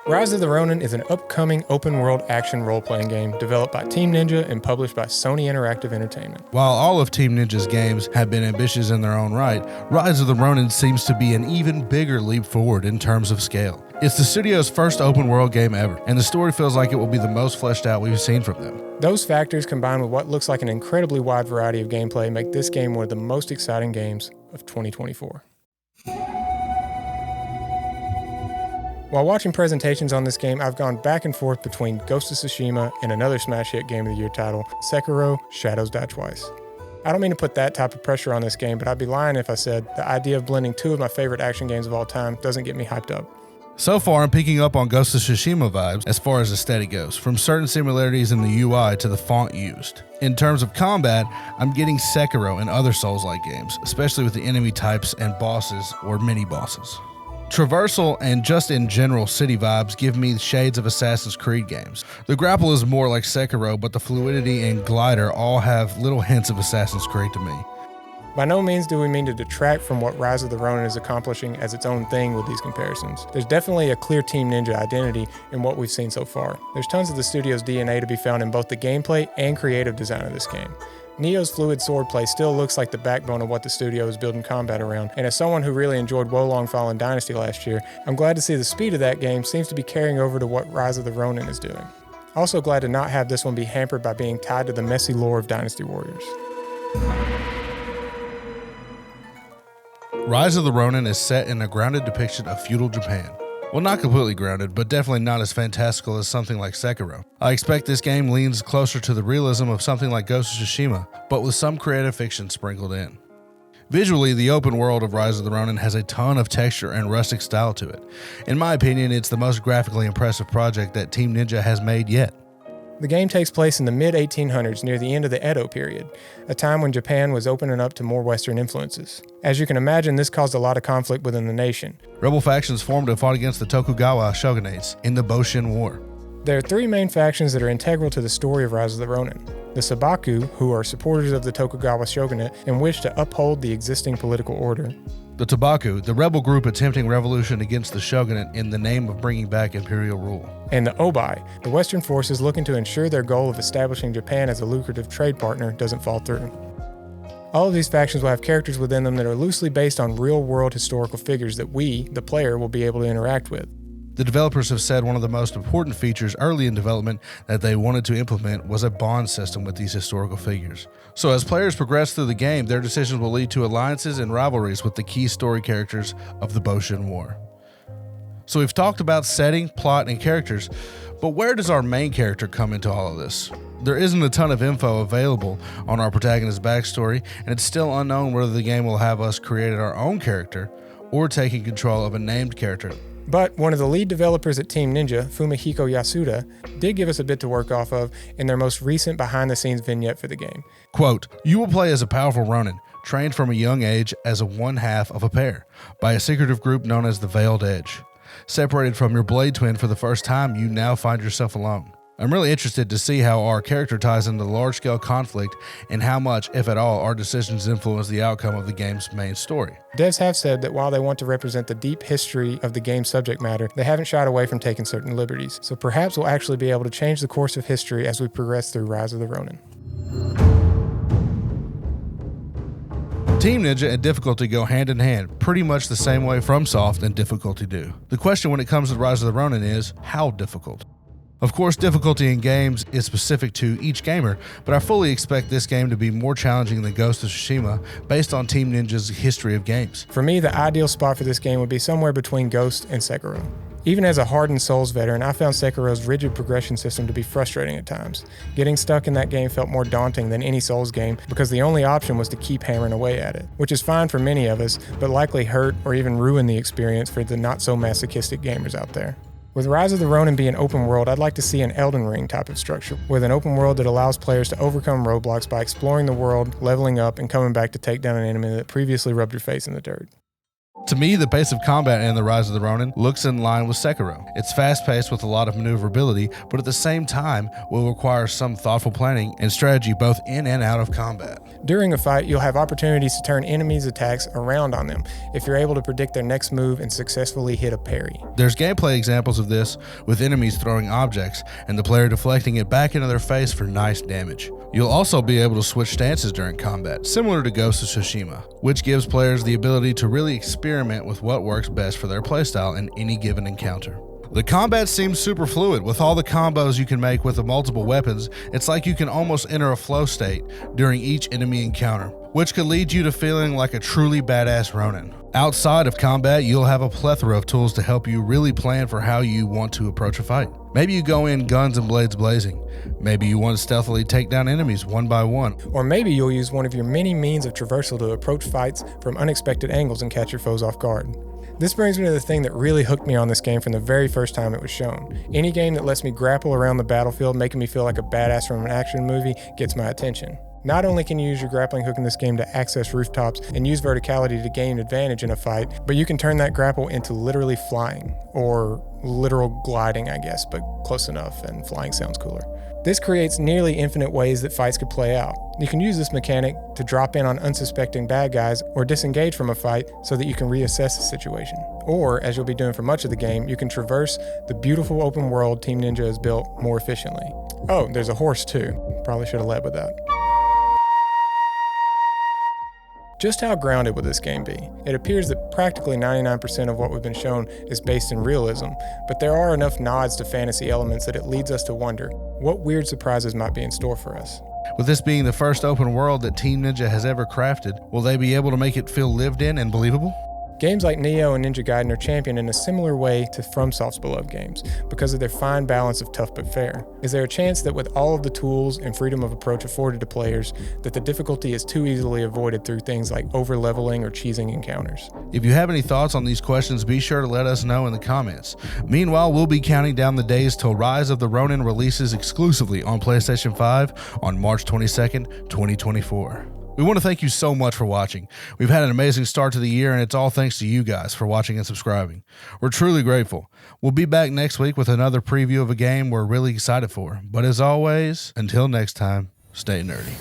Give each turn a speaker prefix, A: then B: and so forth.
A: Rise of the Ronin is an upcoming open-world action role-playing game developed by Team Ninja and published by Sony Interactive Entertainment.
B: While all of Team Ninja's games have been ambitious in their own right, Rise of the Ronin seems to be an even bigger leap forward in terms of scale. It's the studio's first open-world game ever, and the story feels like it will be the most fleshed out we've seen from them.
A: Those factors, combined with what looks like an incredibly wide variety of gameplay, make this game one of the most exciting games of 2024. While watching presentations on this game, I've gone back and forth between Ghost of Tsushima and another smash hit Game of the Year title, Sekiro: Shadows Die Twice. I don't mean to put that type of pressure on this game, but I'd be lying if I said the idea of blending two of my favorite action games of all time doesn't get me hyped up.
B: So far, I'm picking up on Ghost of Tsushima vibes as far as aesthetic goes, from certain similarities in the UI to the font used. In terms of combat, I'm getting Sekiro and other Souls-like games, especially with the enemy types and bosses or mini-bosses. Traversal and just in general city vibes give me shades of Assassin's Creed games. The grapple is more like Sekiro, but the fluidity and glider all have little hints of Assassin's Creed to me.
A: By no means do we mean to detract from what Rise of the Ronin is accomplishing as its own thing with these comparisons. There's definitely a clear Team Ninja identity in what we've seen so far. There's tons of the studio's DNA to be found in both the gameplay and creative design of this game. Nioh's fluid swordplay still looks like the backbone of what the studio is building combat around, and as someone who really enjoyed Wolong Fallen Dynasty last year, I'm glad to see the speed of that game seems to be carrying over to what Rise of the Ronin is doing. Also glad to not have this one be hampered by being tied to the messy lore of Dynasty Warriors.
B: Rise of the Ronin is set in a grounded depiction of feudal Japan. Well, not completely grounded, but definitely not as fantastical as something like Sekiro. I expect this game leans closer to the realism of something like Ghost of Tsushima, but with some creative fiction sprinkled in. Visually, the open world of Rise of the Ronin has a ton of texture and rustic style to it. In my opinion, it's the most graphically impressive project that Team Ninja has made yet.
A: The game takes place in the mid-1800s near the end of the Edo period, a time when Japan was opening up to more Western influences. As you can imagine, this caused a lot of conflict within the nation.
B: Rebel factions formed and fought against the Tokugawa shogunates in the Boshin War.
A: There are three main factions that are integral to the story of Rise of the Ronin. The Sabaku, who are supporters of the Tokugawa shogunate and wish to uphold the existing political order.
B: The Tabaku, the rebel group attempting revolution against the shogunate in the name of bringing back imperial rule.
A: And the Obai, the Western forces looking to ensure their goal of establishing Japan as a lucrative trade partner doesn't fall through. All of these factions will have characters within them that are loosely based on real-world historical figures that we, the player, will be able to interact with.
B: The developers have said one of the most important features early in development that they wanted to implement was a bond system with these historical figures. So as players progress through the game, their decisions will lead to alliances and rivalries with the key story characters of the Boshin War. So we've talked about setting, plot, and characters, but where does our main character come into all of this? There isn't a ton of info available on our protagonist's backstory, and it's still unknown whether the game will have us create our own character or taking control of a named character.
A: But one of the lead developers at Team Ninja, Fumihiko Yasuda, did give us a bit to work off of in their most recent behind-the-scenes vignette for the game.
B: Quote, "You will play as a powerful Ronin, trained from a young age as a one-half of a pair, by a secretive group known as the Veiled Edge. Separated from your blade twin for the first time, you now find yourself alone." I'm really interested to see how our character ties into the large-scale conflict and how much, if at all, our decisions influence the outcome of the game's main story.
A: Devs have said that while they want to represent the deep history of the game's subject matter, they haven't shied away from taking certain liberties, so perhaps we'll actually be able to change the course of history as we progress through Rise of the Ronin.
B: Team Ninja and difficulty go hand in hand, pretty much the same way FromSoft and difficulty do. The question when it comes to Rise of the Ronin is, how difficult? Of course, difficulty in games is specific to each gamer, but I fully expect this game to be more challenging than Ghost of Tsushima based on Team Ninja's history of games.
A: For me, the ideal spot for this game would be somewhere between Ghost and Sekiro. Even as a hardened Souls veteran, I found Sekiro's rigid progression system to be frustrating at times. Getting stuck in that game felt more daunting than any Souls game because the only option was to keep hammering away at it, which is fine for many of us, but likely hurt or even ruin the experience for the not-so-masochistic gamers out there. With Rise of the Ronin being open world, I'd like to see an Elden Ring type of structure, with an open world that allows players to overcome roadblocks by exploring the world, leveling up, and coming back to take down an enemy that previously rubbed your face in the dirt.
B: To me, the pace of combat in The Rise of the Ronin looks in line with Sekiro. It's fast-paced with a lot of maneuverability, but at the same time will require some thoughtful planning and strategy both in and out of combat.
A: During a fight, you'll have opportunities to turn enemies' attacks around on them if you're able to predict their next move and successfully hit a parry.
B: There's gameplay examples of this with enemies throwing objects and the player deflecting it back into their face for nice damage. You'll also be able to switch stances during combat, similar to Ghost of Tsushima, which gives players the ability to really experiment with what works best for their playstyle in any given encounter. The combat seems super fluid. With all the combos you can make with the multiple weapons, it's like you can almost enter a flow state during each enemy encounter, which could lead you to feeling like a truly badass Ronin. Outside of combat, you'll have a plethora of tools to help you really plan for how you want to approach a fight. Maybe you go in guns and blades blazing. Maybe you want to stealthily take down enemies one by one.
A: Or maybe you'll use one of your many means of traversal to approach fights from unexpected angles and catch your foes off guard. This brings me to the thing that really hooked me on this game from the very first time it was shown. Any game that lets me grapple around the battlefield, making me feel like a badass from an action movie, gets my attention. Not only can you use your grappling hook in this game to access rooftops and use verticality to gain advantage in a fight, but you can turn that grapple into literally flying, or literal gliding, I guess, but close enough, and flying sounds cooler. This creates nearly infinite ways that fights could play out. You can use this mechanic to drop in on unsuspecting bad guys or disengage from a fight so that you can reassess the situation. Or, as you'll be doing for much of the game, you can traverse the beautiful open world Team Ninja has built more efficiently. Oh, there's a horse too. Probably should have led with that. Just how grounded would this game be? It appears that practically 99% of what we've been shown is based in realism, but there are enough nods to fantasy elements that it leads us to wonder what weird surprises might be in store for us.
B: With this being the first open world that Team Ninja has ever crafted, will they be able to make it feel lived in and believable?
A: Games like Nioh and Ninja Gaiden are championed in a similar way to FromSoft's beloved games because of their fine balance of tough but fair. Is there a chance that with all of the tools and freedom of approach afforded to players, that the difficulty is too easily avoided through things like over-leveling or cheesing encounters?
B: If you have any thoughts on these questions, be sure to let us know in the comments. Meanwhile, we'll be counting down the days till Rise of the Ronin releases exclusively on PlayStation 5 on March 22nd, 2024. We want to thank you so much for watching. We've had an amazing start to the year, and it's all thanks to you guys for watching and subscribing. We're truly grateful. We'll be back next week with another preview of a game we're really excited for. But as always, until next time, stay nerdy.